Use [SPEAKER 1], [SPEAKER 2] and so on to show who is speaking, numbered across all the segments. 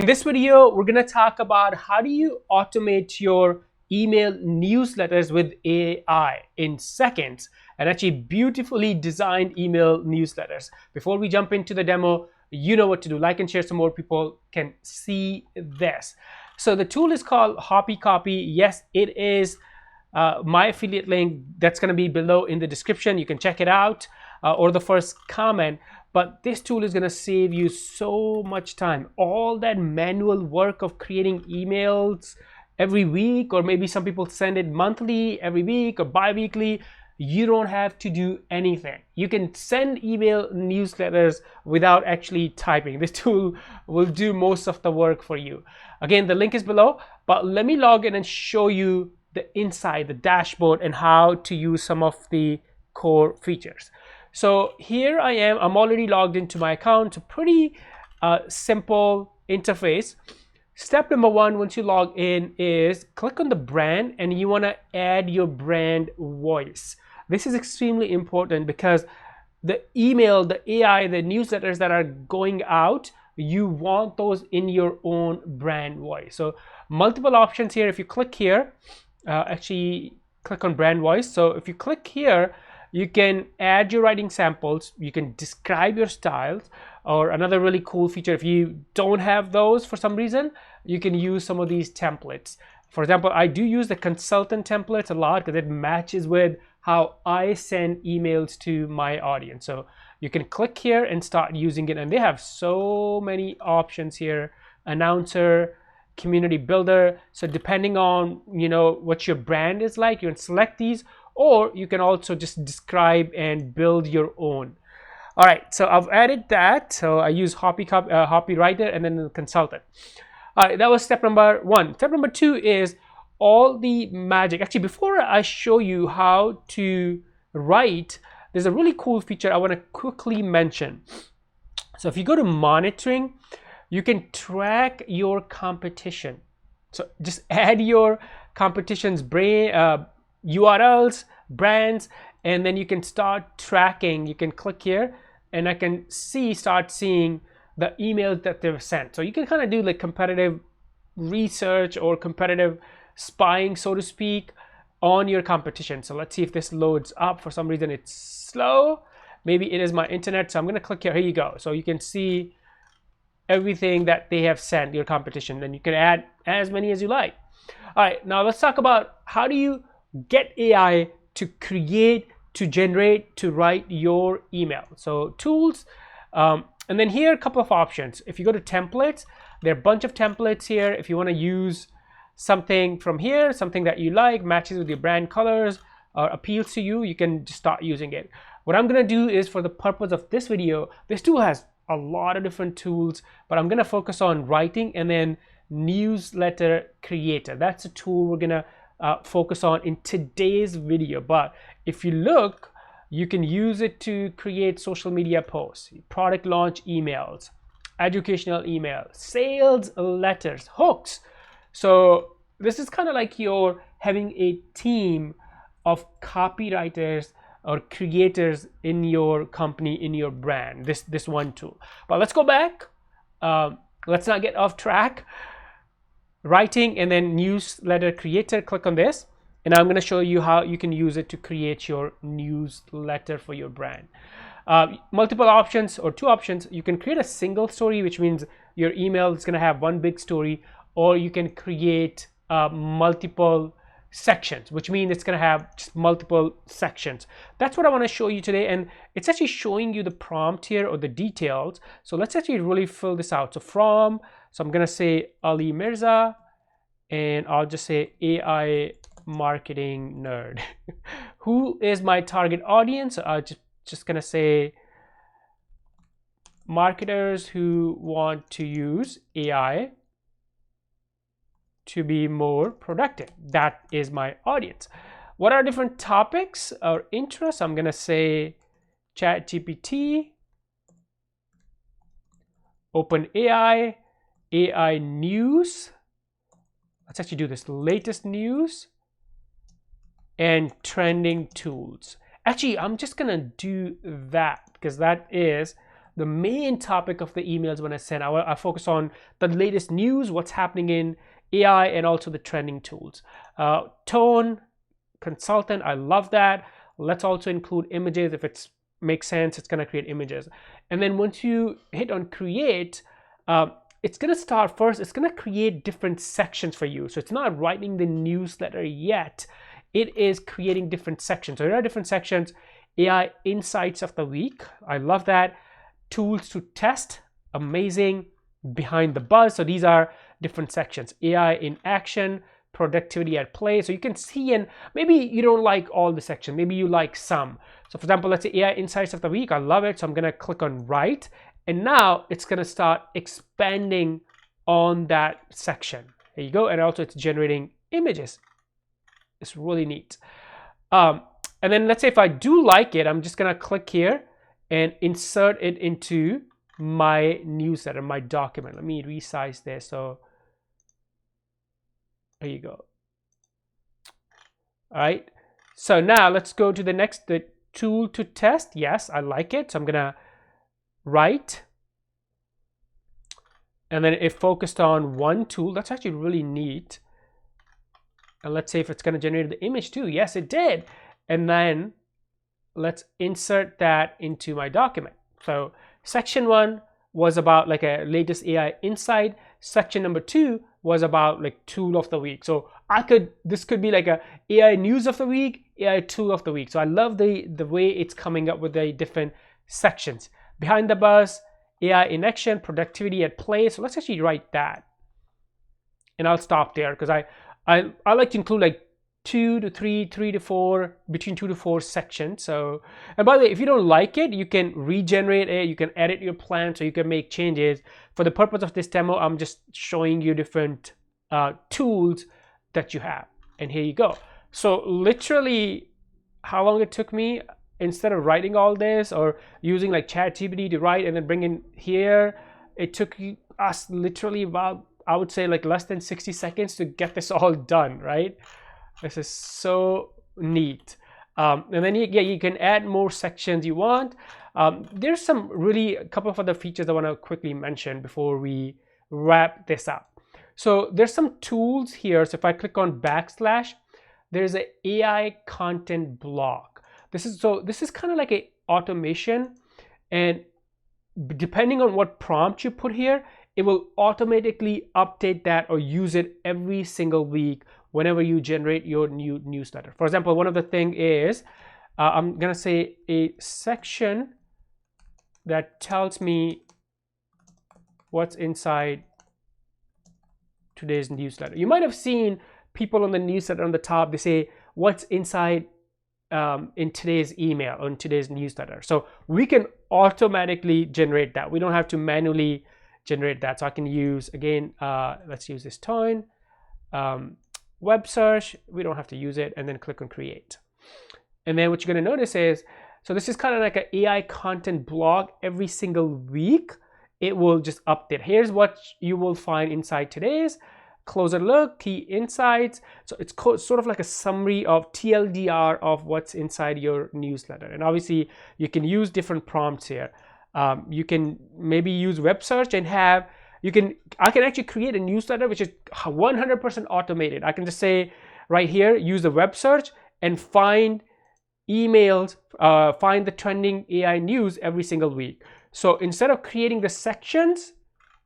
[SPEAKER 1] In this video, we're going to talk about how do you automate your email newsletters with AI in seconds, and actually beautifully designed email newsletters. Before we jump into the demo, you know what to do. Like and share so more people can see this. So the tool is called HoppyCopy. Yes, it is my affiliate link that's going to be below in the description. You can check it out or the first comment. But this tool is going to save you so much time. All that manual work of creating emails every week, or maybe some people send it monthly, every week, or bi-weekly. You don't have to do anything. You can send email newsletters without actually typing. This tool will do most of the work for you. Again, the link is below, but let me log in and show you the inside, the dashboard, and how to use some of the core features. So here I am, I'm already logged into my account. A pretty simple interface. Step number one, once you log in, is click on the brand, and you want to add your brand voice. This is extremely important because the email, the AI, the newsletters that are going out, you want those in your own brand voice. So multiple options here. If you click here, actually click on brand voice. So if you click here, you can add your writing samples, you can describe your styles, or another really cool feature, if you don't have those for some reason, you can use some of these templates. For example, I do use the consultant templates a lot because it matches with how I send emails to my audience. So you can click here and start using it, and they have so many options here. Announcer, community builder. So depending on what your brand is like, you can select these, or you can also just describe and build your own. All right, so I've added that. So I use HoppyWriter and then the consultant. All right, that was step number one. Step number two is all the magic. Actually, before I show you how to write, there's a really cool feature I want to quickly mention. So if you go to monitoring, you can track your competition. So just add your competition's URLs, brands, and then you can start tracking. You can click here and I can start seeing the emails that they've sent. So you can kind of do like competitive research or competitive spying, so to speak, on your competition. So let's see if this loads up. For some reason it's slow. Maybe it is my internet. So I'm going to click here. Here you go. So you can see everything that they have sent your competition. Then you can add as many as you like. All right, now let's talk about how do you get AI to create, to generate, to write your email. So tools, and then here are a couple of options. If you go to templates, there are a bunch of templates here. If you want to use something from here, something that you like, matches with your brand colors or appeals to you, you can just start using it. What I'm going to do is, for the purpose of this video, this tool has a lot of different tools, but I'm going to focus on writing and then newsletter creator. That's a tool we're going to focus on in today's video. But if you look, you can use it to create social media posts, product launch emails, educational emails, sales letters, hooks. So this is kind of like you're having a team of copywriters or creators in your company, in your brand, this one tool. But let's go back. Let's not get off track. Writing and then newsletter creator, click on this, and I'm going to show you how you can use it to create your newsletter for your brand. Multiple options, or two options. You can create a single story, which means your email is going to have one big story, or you can create multiple sections, which means it's going to have just multiple sections. That's what I want to show you today, and it's actually showing you the prompt here, or the details. So let's actually really fill this out. So I'm going to say Ali Mirza, and I'll just say AI marketing nerd. Who is my target audience? I'm just going to say marketers who want to use AI to be more productive. That is my audience. What are different topics or interests? I'm going to say ChatGPT, OpenAI, AI news. Let's actually do this. Latest news and trending tools. Actually, I'm just gonna do that because that is the main topic of the emails when I send. I focus on the latest news, what's happening in AI, and also the trending tools. Tone, consultant, I love that. Let's also include images. If it makes sense, it's going to create images. And then once you hit on create, it's going to start first. It's going to create different sections for you. So it's not writing the newsletter yet. It is creating different sections. So there are different sections. AI insights of the week. I love that. Tools to test. Amazing. Behind the buzz. So these are different sections. AI in action. Productivity at play. So you can see, and maybe you don't like all the sections. Maybe you like some. So for example, let's say AI insights of the week. I love it. So I'm going to click on write. And now it's going to start expanding on that section. There you go. And also it's generating images. It's really neat. And then let's say if I do like it, I'm just going to click here and insert it into my newsletter, my document. Let me resize this. So there you go. All right. So now let's go to the next, the tool to test. Yes, I like it. So I'm going to write. And then it focused on one tool. That's actually really neat. And let's say if it's going to generate the image too. Yes, it did. And then let's insert that into my document. So section 1 was about like a latest AI insight. Section number 2 was about like tool of the week. So this could be like a AI news of the week, AI tool of the week. So I love the way it's coming up with the different sections. Behind the buzz, AI in action, productivity at play. So let's actually write that. And I'll stop there because I like to include like 2 to 3, 3 to 4, between 2 to 4 sections. So, and by the way, if you don't like it, you can regenerate it, you can edit your plan, so you can make changes. For the purpose of this demo, I'm just showing you different tools that you have. And here you go. So literally how long it took me, instead of writing all this or using like ChatGPT to write and then bring in here, it took us literally about, I would say, like less than 60 seconds to get this all done, right? This is so neat. And then you can add more sections you want. There's some really a couple of other features I want to quickly mention before we wrap this up. So there's some tools here. So if I click on \, there's an AI content block. This is kind of like a automation, and depending on what prompt you put here, it will automatically update that or use it every single week whenever you generate your new newsletter. For example, one of the things is, I'm gonna say a section that tells me what's inside today's newsletter. You might have seen people on the newsletter on the top, they say what's inside in today's email or in today's newsletter. So we can automatically generate that. We don't have to manually generate that. So I can use, again, let's use this tone, web search. We don't have to use it, and then click on create. And then what you're going to notice is, so this is kind of like an AI content blog. Every single week it will just update. Here's what you will find inside today's, closer look, key insights. So it's sort of like a summary of TLDR of what's inside your newsletter. And obviously you can use different prompts here. You can maybe use web search and I can actually create a newsletter which is 100% automated. I can just say right here, use the web search and find emails, find the trending AI news every single week. So instead of creating the sections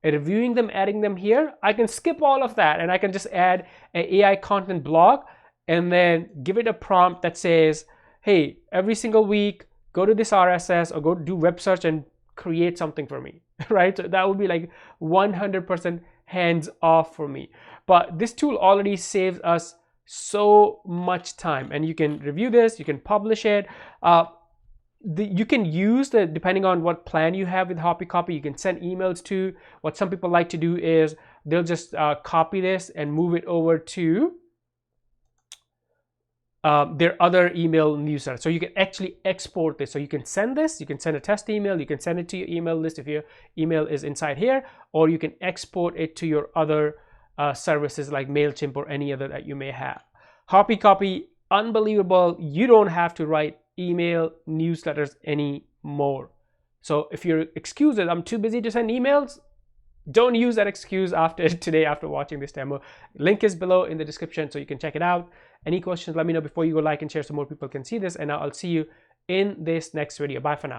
[SPEAKER 1] and reviewing them, adding them here, I can skip all of that and I can just add an AI content blog and then give it a prompt that says, hey, every single week, go to this RSS or go do web search and create something for me, right? So that would be like 100% hands off for me. But this tool already saves us so much time, and you can review this, you can publish it. You can use depending on what plan you have with HoppyCopy, you can send emails to. What some people like to do is they'll just copy this and move it over to their other email newsletter. So you can actually export this. So you can send this, you can send a test email, you can send it to your email list if your email is inside here, or you can export it to your other services like MailChimp or any other that you may have. HoppyCopy, unbelievable. You don't have to write email newsletters anymore. So if your excuse is I'm too busy to send emails, don't use that excuse after today, after watching this demo. Link is below in the description so you can check it out. Any questions, let me know before you go like and share so more people can see this, and I'll see you in this next video. Bye for now.